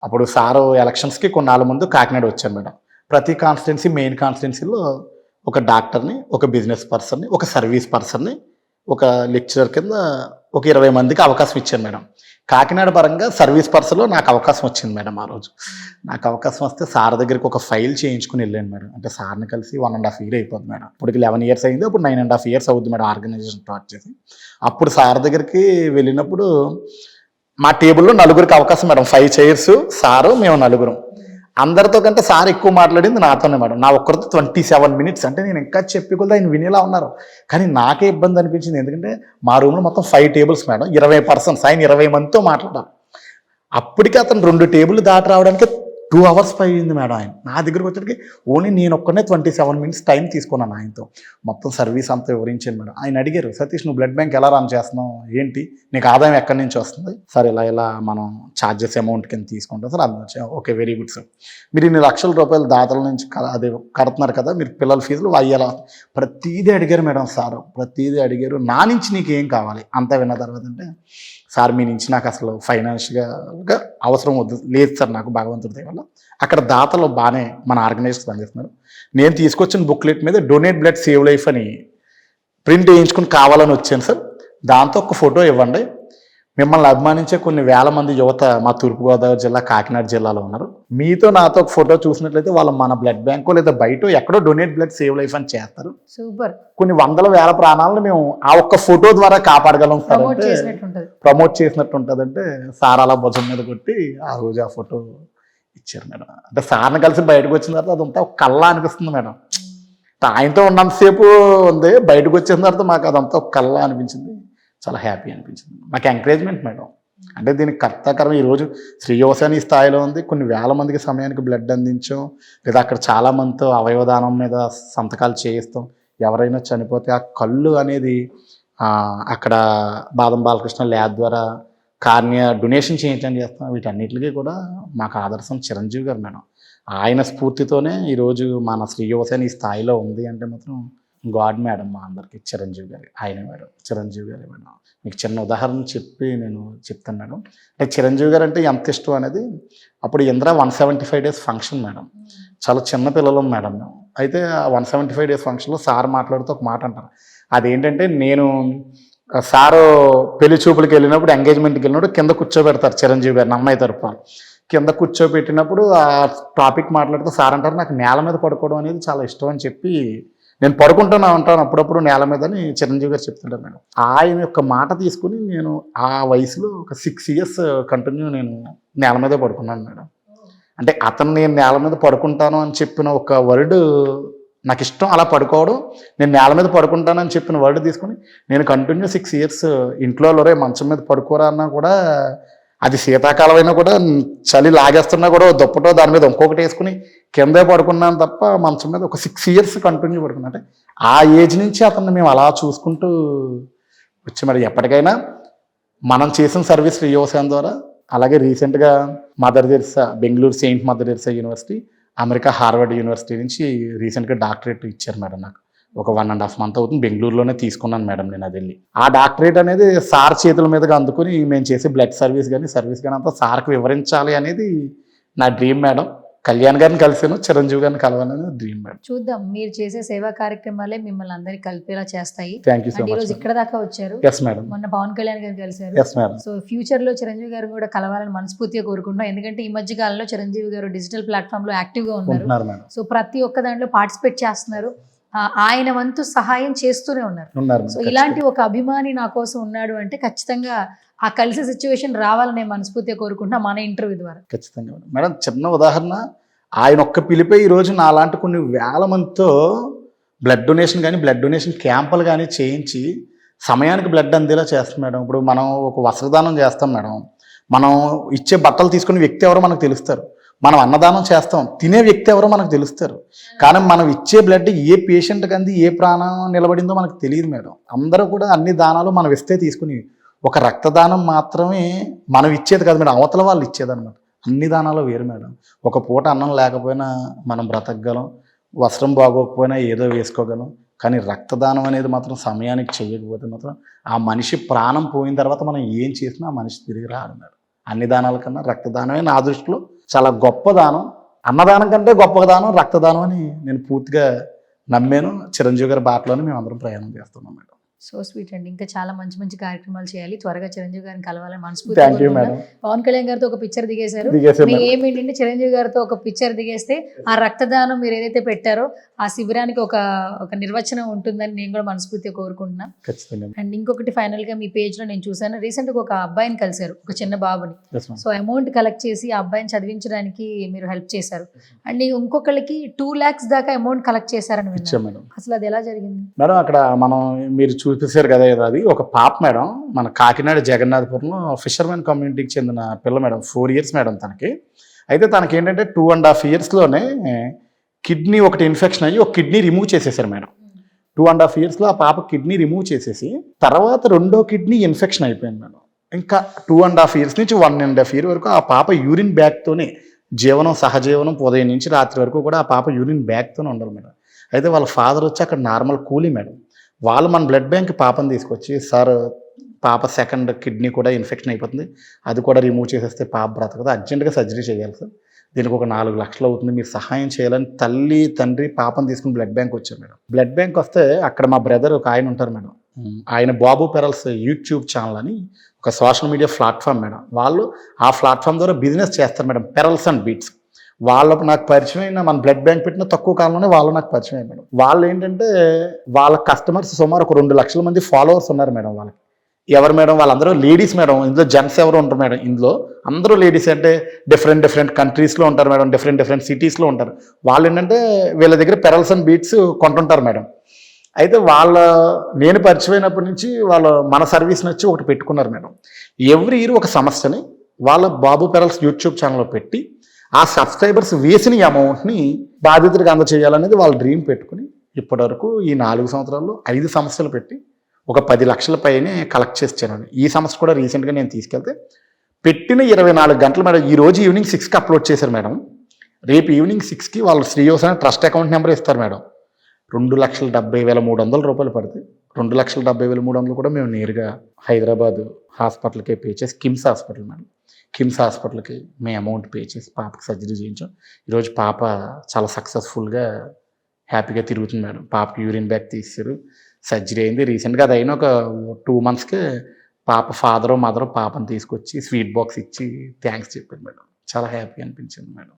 అప్పుడు సారు ఎలక్షన్స్‌కి కొన్నాళ్ళ ముందు కాకినాడ వచ్చాను మేడం. ప్రతి కాన్స్టిట్యున్సీ మెయిన్ కాన్స్టిట్యున్సీలో ఒక డాక్టర్‌ని, ఒక బిజినెస్ పర్సన్‌ని, ఒక సర్వీస్ పర్సన్‌ని, ఒక లెక్చరర్ కింద ఒక 20 మందికి అవకాశం ఇచ్చాను మేడం. కాకినాడ పరంగా సర్వీస్ పర్సన్‌లో నాకు అవకాశం వచ్చింది మేడం ఆ రోజు. నాకు అవకాశం వస్తే సార్ దగ్గరికి ఒక ఫైల్ చేయించుకొని వెళ్ళాను మేడం. అంటే సార్‌ని కలిసి 1 ½ ఇయర్ అయిపోతుంది మేడం. ఇప్పటికి 11 ఇయర్స్ అయింది. అప్పుడు 9 ½ ఇయర్స్ అవుద్ది మేడం ఆర్గనైజేషన్ స్టార్ట్ చేసి. అప్పుడు సార్ దగ్గరికి వెళ్ళినప్పుడు మా టేబుల్‌లో నలుగురికి అవకాశం మేడం. 5 చైర్స్ సారు, మేము నలుగురం. అందరితో కంటే సార్ ఎక్కువ మాట్లాడింది నాతోనే మేడం. నా ఒక్కరితో 27 మినిట్స్. అంటే నేను ఇంకా చెప్పి కొలది ఆయన వినేలా ఉన్నారు. కానీ నాకే ఇబ్బంది అనిపించింది. ఎందుకంటే మా రూమ్‌లో మొత్తం 5 టేబుల్స్ మేడం. 20 పర్సన్స్. ఆయన 20 మందితో మాట్లాడారు. అప్పటికి అతను 2 టేబుల్ దాటి రావడానికి 2 అవర్స్ అయింది మేడం ఆయన. నా దగ్గరికి వచ్చేటికి ఓన్లీ నేను ఒక్కనే 27 మినిట్స్ టైం తీసుకున్నాను ఆయనతో. మొత్తం సర్వీస్ అంతా వివరించాను మేడం. ఆయన అడిగారు, "సతీష్ నువ్వు బ్లడ్ బ్యాంక్ ఎలా రన్ చేస్తున్నావు? ఏంటి? నీకు ఆదాయం ఎక్కడి నుంచి వస్తుంది?" "సార్ ఇలా మనం ఛార్జెస్ అమౌంట్ కింద తీసుకుంటాం సార్." అందులో ఓకే, వెరీ గుడ్ సార్. "మీరు ఇన్ని లక్షల రూపాయలు దాతల నుంచి అదే కడుతున్నారు కదా, మీరు పిల్లల ఫీజులు అయ్యేలా." ప్రతీదీ అడిగారు మేడం సారు. ప్రతీదీ అడిగారు. నా నుంచి నీకు ఏం కావాలి అంతా విన్న తర్వాత అంటే, "సార్ మీ నుంచి నాకు అసలు ఫైనాన్షియల్గా అవసరం వద్దు లేదు సార్, నాకు భగవంతుడి దయ వల్ల అక్కడ దాతలు బాగానే మన ఆర్గనైజర్స్ పనిచేస్తున్నారు. నేను తీసుకొచ్చిన బుక్లెట్ మీద డొనేట్ బ్లడ్ సేవ్ లైఫ్ అని ప్రింట్ వేయించుకుని కావాలని వచ్చాను సార్. దాంతో ఒక ఫోటో ఇవ్వండి. మిమ్మల్ని అభిమానించే కొన్ని వేల మంది యువత మా తూర్పుగోదావరి జిల్లా, కాకినాడ జిల్లాలో ఉన్నారు. మీతో నాతో ఒక ఫోటో చూసినట్లయితే వాళ్ళు మన బ్లడ్ బ్యాంకో లేదా బయట ఎక్కడో డొనేట్ బ్లడ్ సేవ్ లైఫ్ అని చేస్తారు. సూపర్. కొన్ని వందల వేల ప్రాణాలను మేము ఆ ఒక్క ఫోటో ద్వారా కాపాడగలం సార్ అంటే ప్రమోట్ చేసినట్టు ఉంటుంది అంటే సార్ అలా భుజం మీద కొట్టి ఆ రోజు ఆ ఫోటో ఇచ్చారు మేడం. అంటే సార్ని కలిసి బయటకు వచ్చిన తర్వాత అదంతా ఒక కళ్ళ అనిపిస్తుంది మేడం. ఆయనతో ఉన్నంతసేపు ఉంది, బయటకు వచ్చిన తర్వాత మాకు అదంతా ఒక కళ్ళ అనిపించింది. చాలా హ్యాపీ అనిపించింది. మాకు ఎంకరేజ్మెంట్ మేడం. అంటే దీనికి కర్తాకరం ఈరోజు శ్రీ యువసేన ఈ స్థాయిలో ఉంది. కొన్ని వేల మందికి సమయానికి బ్లడ్ అందించాం, లేదా అక్కడ చాలా మందితో అవయవదానం మీద సంతకాలు చేయిస్తాం. ఎవరైనా చనిపోతే ఆ కళ్ళు అనేది అక్కడ బాదం బాలకృష్ణ ల్యాబ్ ద్వారా కార్నియా డొనేషన్ చేయించని చేస్తాం. వీటన్నిటికీ కూడా మాకు ఆదర్శం చిరంజీవి గారు మేడం. ఆయన స్ఫూర్తితోనే ఈరోజు మన శ్రీ యువసేన ఈ స్థాయిలో ఉంది అంటే మాత్రం గాడ్ మేడం మా అందరికి చిరంజీవి గారి. ఆయన మేడం చిరంజీవి గారి మేడం. మీకు చిన్న ఉదాహరణ చెప్పి నేను చెప్తాను మేడం. అంటే చిరంజీవి గారు అంటే ఎంత ఇష్టం అనేది అప్పుడు ఇంద్ర 175 డేస్ ఫంక్షన్ మేడం. చాలా చిన్న పిల్లలు మేడం మేము. అయితే ఆ 175 డేస్ ఫంక్షన్లో సార్ మాట్లాడుతూ ఒక మాట అంటారు. అదేంటంటే నేను సారు పెళ్లి చూపులకి వెళ్ళినప్పుడు, ఎంగేజ్మెంట్కి వెళ్ళినప్పుడు కింద కూర్చోబెడతారు చిరంజీవి గారిని అమ్మాయి తరపున. కింద కూర్చోబెట్టినప్పుడు ఆ టాపిక్ మాట్లాడుతూ సార్ అంటారు, "నాకు నేల మీద పడుకోవడం అనేది చాలా ఇష్టం అని చెప్పి నేను పడుకుంటూనే ఉంటాను అప్పుడప్పుడు నేల మీద" అని చిరంజీవి గారు చెప్తుంటారు మేడం. ఆయన యొక్క మాట తీసుకుని నేను ఆ వయసులో ఒక 6 ఇయర్స్ కంటిన్యూ నేను నేల మీదే పడుకున్నాను మేడం. అంటే అతను నేను నేల మీద పడుకుంటాను అని చెప్పిన ఒక వర్డ్ నాకు ఇష్టం, అలా పడుకోవడం. నేను నేల మీద పడుకుంటానని చెప్పిన వర్డ్ తీసుకుని నేను కంటిన్యూ 6 ఇయర్స్ ఇంట్లో మంచం మీద పడుకోరా అన్నా కూడా, అది శీతాకాలం అయినా కూడా చలి లాగేస్తున్నా కూడా దుప్పటో దాని మీద ఇంకొకటి వేసుకుని కిందే పడుకున్నాను తప్ప మంచం మీద ఒక 6 ఇయర్స్ కంటిన్యూ పడుకున్నా. అంటే ఆ ఏజ్ నుంచి అతన్ని మేము అలా చూసుకుంటూ వచ్చి మరి ఎప్పటికైనా మనం చేసిన సర్వీస్ శ్రీ యువసేన ద్వారా. అలాగే రీసెంట్గా mother Teresa, Bengaluru Saint mother Teresa university, America Harvard university నుంచి రీసెంట్గా డాక్టరేట్ ఇచ్చారు మేడం నాకు. ఒక 1 ½ మంత్ అవుతుంది. బెంగళూరులోనే తీసుకున్నాను మేడం నేను అది వెళ్ళి. ఆ డాక్టరేట్ అనేది సార్ చేతుల మీదుగా అందుకుని మేము చేసే బ్లడ్ సర్వీస్ కానీ అంతా సార్కి వివరించాలి అనేది నా డ్రీమ్ మేడం. కళ్యాణ్ గారిని కలిసాను, చిరంజీవి గారిని కలవాలని డ్రీమ్ మేడం. చూద్దాం, మీరు చేసే సేవా కార్యక్రమాలే మిమ్మల్ని అందరికి కలిపేలా చేస్తాయి. Thank you so much. ఈరోజు ఇక్కడ దాకా వచ్చారు. Yes madam. మొన్న పవన్ కళ్యాణ్ గారు కలిసారు. Yes madam. సో ఫ్యూచర్ లో చిరంజీవి గారు కూడా కలవాలని మనస్ఫూర్తిగా కోరుకుంటున్నాం. ఎందుకంటే ఈ మధ్య కాలంలో చిరంజీవి గారు డిజిటల్ ప్లాట్ఫామ్ లో యాక్టివ్ గా ఉన్నారు. సో ప్రతి ఒక్క దాంట్లో పార్టిసిపేట్ చేస్తున్నారు. ఆయన వంతు సహాయం చేస్తూనే ఉన్నారు. సో ఇలాంటి ఒక అభిమాని నా కోసం ఉన్నాడు అంటే ఖచ్చితంగా ఆ కలిసే సిచ్యువేషన్ రావాలని నేను మనస్ఫూర్తిగా కోరుకుంటున్నా మన ఇంటర్వ్యూ ద్వారా. ఖచ్చితంగా మేడం. చిన్న ఉదాహరణ, ఆయన ఒక్క పిలిపే ఈరోజు నాలాంటి కొన్ని వేల మందితో బ్లడ్ డొనేషన్ కానీ బ్లడ్ డొనేషన్ క్యాంపులు కానీ చేయించి సమయానికి బ్లడ్ అందేలా చేస్తాం మేడం. ఇప్పుడు మనం ఒక వస్త్రదానం చేస్తాం మేడం. మనం ఇచ్చే బట్టలు తీసుకునే వ్యక్తి ఎవరో మనకు తెలుస్తారు. మనం అన్నదానం చేస్తాం, తినే వ్యక్తి ఎవరో మనకు తెలుస్తారు. కానీ మనం ఇచ్చే బ్లడ్ ఏ పేషెంట్కి అంది, ఏ ప్రాణం నిలబడిందో మనకు తెలియదు మేడం. అందరూ కూడా అన్ని దానాలు మనం ఇస్తే తీసుకుని, ఒక రక్తదానం మాత్రమే మనం ఇచ్చేది కాదు మేడం, అవతల వాళ్ళు ఇచ్చేది అనమాట. అన్ని దానాలు వేరు మేడం. ఒక పూట అన్నం లేకపోయినా మనం బ్రతకగలం, వస్త్రం బాగోకపోయినా ఏదో వేసుకోగలం. కానీ రక్తదానం అనేది మాత్రం సమయానికి చేయకపోతే మాత్రం ఆ మనిషి ప్రాణం పోయిన తర్వాత మనం ఏం చేసినా ఆ మనిషి తిరిగి రాడు మేడం. అన్ని దానాల కన్నా రక్తదానమే నా దృష్టిలో చాలా గొప్ప దానం. అన్నదానం కంటే గొప్ప దానం రక్తదానం అని నేను పూర్తిగా నమ్మాను. చిరంజీవి గారి బాటలోనే మేము అందరం ప్రయాణం చేస్తున్నాం మేడం. సో స్వీట్ అండి. ఇంకా చాలా మంచి మంచి కార్యక్రమాలు చేయాలి. త్వరగా చిరంజీవి గారిని కలవాలని థ్యాంక్ యూ మనస్ఫూర్తిగా. మేడం. పవన్ కళ్యాణ్ గారితో ఒక పిక్చర్ దిగేశారు. మీ ఏం ఏంటంటే చిరంజీవి గారితో ఒక పిక్చర్ దిగేస్తే ఆ రక్తదానం మీరు ఏదైతే పెట్టారో ఆ శిబిరానికి ఒక నిర్వచనం ఉంటుందని నేను కూడా మనస్ఫూర్తిగా కోరుకుంటున్నా. ఖచ్చితంగా. అండ్ ఇంకొకటి ఫైనల్ గా మీ పేజ్ లో నేను చూసాను, రీసెంట్ గా ఒక అబ్బాయిని కలిశారు, ఒక చిన్న బాబుని. Yes, ma'am. So amount collect చేసి ఆ అబ్బాయిని చదివించడానికి మీరు హెల్ప్ చేశారు. అండ్ ఇంకొకళ్ళకి 2 lakhs దాకా అమౌంట్ కలెక్ట్ చేశారని ఇచ్చాం విన్నాను. మేడం. అసలు అది ఎలా జరిగింది? మేడం అక్కడ మనం మీరు చూపించారు కదా, అది ఒక పాప మేడం. మన కాకినాడ జగన్నాథపురంలో ఫిషర్మెన్ కమ్యూనిటీకి చెందిన పిల్ల మేడం. 4 years మేడం తనకి. అయితే తనకి ఏంటంటే 2.5 yearsలోనే కిడ్నీ ఒకటి ఇన్ఫెక్షన్ అయ్యి ఒక కిడ్నీ రిమూవ్ చేసేసారు మేడం. 2.5 yearsలో ఆ పాప కిడ్నీ రిమూవ్ చేసేసి తర్వాత రెండో కిడ్నీ ఇన్ఫెక్షన్ అయిపోయింది మేడం. ఇంకా 2.5 years నుంచి 1.5 year వరకు ఆ పాప యూరిన్ బ్యాగ్తోనే సహజీవనం ఉదయం నుంచి రాత్రి వరకు కూడా ఆ పాప యూరిన్ బ్యాగ్తోనే ఉండాలి మేడం. అయితే వాళ్ళ ఫాదర్ వచ్చి అక్కడ నార్మల్ కూలీ మేడం. వాళ్ళు మన బ్లడ్ బ్యాంక్ పాపని తీసుకొచ్చి, సార్ పాప సెకండ్ కిడ్నీ కూడా ఇన్ఫెక్షన్ అయిపోతుంది, అది కూడా రిమూవ్ చేసేస్తే పాప బ్రతకదు, అర్జెంటుగా సర్జరీ చేయాలి సార్, దీనికి ఒక 4 లక్షలు అవుతుంది, మీరు సహాయం చేయాలని తల్లి తండ్రి పాపను తీసుకుని బ్లడ్ బ్యాంక్ వచ్చారు మేడం. బ్లడ్ బ్యాంక్ వస్తే అక్కడ మా బ్రదర్ ఒక ఆయన ఉంటారు మేడం. ఆయన బాబు పెరల్స్ యూట్యూబ్ ఛానల్ అని ఒక సోషల్ మీడియా ప్లాట్ఫామ్ మేడం. వాళ్ళు ఆ ప్లాట్ఫామ్ ద్వారా బిజినెస్ చేస్తారు మేడం, పెరల్స్ అండ్ బీట్స్. వాళ్ళకు నాకు పరిచయం అయిన, మన బ్లడ్ బ్యాంక్ పెట్టిన తక్కువ కాలంలోనే వాళ్ళు నాకు పరిచయం అయ్యారు మేడం. వాళ్ళు ఏంటంటే వాళ్ళ కస్టమర్స్ సుమారు ఒక 2 లక్షల మంది ఫాలోవర్స్ ఉన్నారు మేడం వాళ్ళకి. ఎవరు మేడం? వాళ్ళందరూ లేడీస్ మేడం. ఇందులో జెంట్స్ ఎవరు ఉంటారు మేడం? ఇందులో అందరూ లేడీస్. అంటే డిఫరెంట్ కంట్రీస్లో ఉంటారు మేడం, డిఫరెంట్ సిటీస్లో ఉంటారు. వాళ్ళు ఏంటంటే వీళ్ళ దగ్గర పెరల్స్ అండ్ బీట్స్ కొంటుంటారు మేడం. అయితే నేను పరిచయం అయినప్పటి నుంచి వాళ్ళు మన సర్వీస్ నచ్చి ఒకటి పెట్టుకున్నారు మేడం. ఎవ్రీ ఇయర్ ఒక సమస్యని వాళ్ళ బాబు పెరల్స్ యూట్యూబ్ ఛానల్లో పెట్టి ఆ సబ్స్క్రైబర్స్ వేసిన అమౌంట్ని బాధితుడికి అందచేయాలనేది వాళ్ళ డ్రీమ్ పెట్టుకుని ఇప్పటివరకు ఈ 4 సంవత్సరాల్లో 5 సమస్యలు పెట్టి ఒక 10 లక్షల పైనే కలెక్ట్ చేసాను. ఈ సమస్య కూడా రీసెంట్గా నేను తీసుకెళ్తే పెట్టిన 24 గంటలు మేడం. ఈ రోజు ఈవినింగ్ 6కి అప్లోడ్ చేశారు మేడం. రేపు ఈవినింగ్ 6కి వాళ్ళు శ్రీయోస్ అనే ట్రస్ట్ అకౌంట్ నెంబర్ ఇస్తారు మేడం. 2,70,300 రూపాయలు పడితే 2,70,300 కూడా మేము నేరుగా హైదరాబాద్ హాస్పిటల్కే పే చేసి, కిమ్స్ హాస్పిటల్ మేడం, కిమ్స్ హాస్పిటల్కి మేము అమౌంట్ పే చేసి పాపకి సర్జరీ చేయించాం. ఈరోజు పాప చాలా సక్సెస్ఫుల్గా హ్యాపీగా తిరుగుతుంది మేడం. పాపకి యూరిన్ బ్యాగ్ తీసారు, సర్జరీ అయింది. రీసెంట్గా అది అయిన ఒక 2 monthsకే పాప మదరు పాపని తీసుకొచ్చి స్వీట్ బాక్స్ ఇచ్చి థ్యాంక్స్ చెప్పారు మేడం. చాలా హ్యాపీ అనిపించింది మేడం.